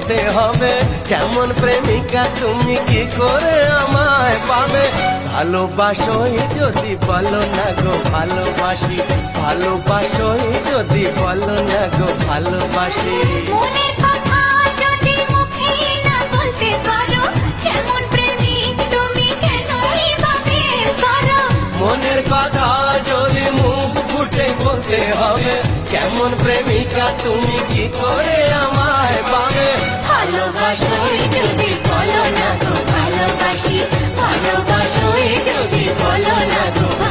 বলতে হবে, কেমন প্রেমিকা তুমি কি করে আমায় পাবে। ভালোবাসোই যদি বলো না গো ভালোবাসি, ভালোবাসোই যদি বলো না গো ভালোবাসি। মনের কথা যদি মুখে না বলতে পারো, কেমন প্রেমিক তুমি কেন এভাবে করো। মনের কথা যদি মুখ ফুটে বলতে হবে, কেমন প্রেমিকা তুমি কি করে আমায় পাবে। ভালোবাসোই যদি বলো না গো ভালোবাসি, ভালোবাসোই যদি বলো না গো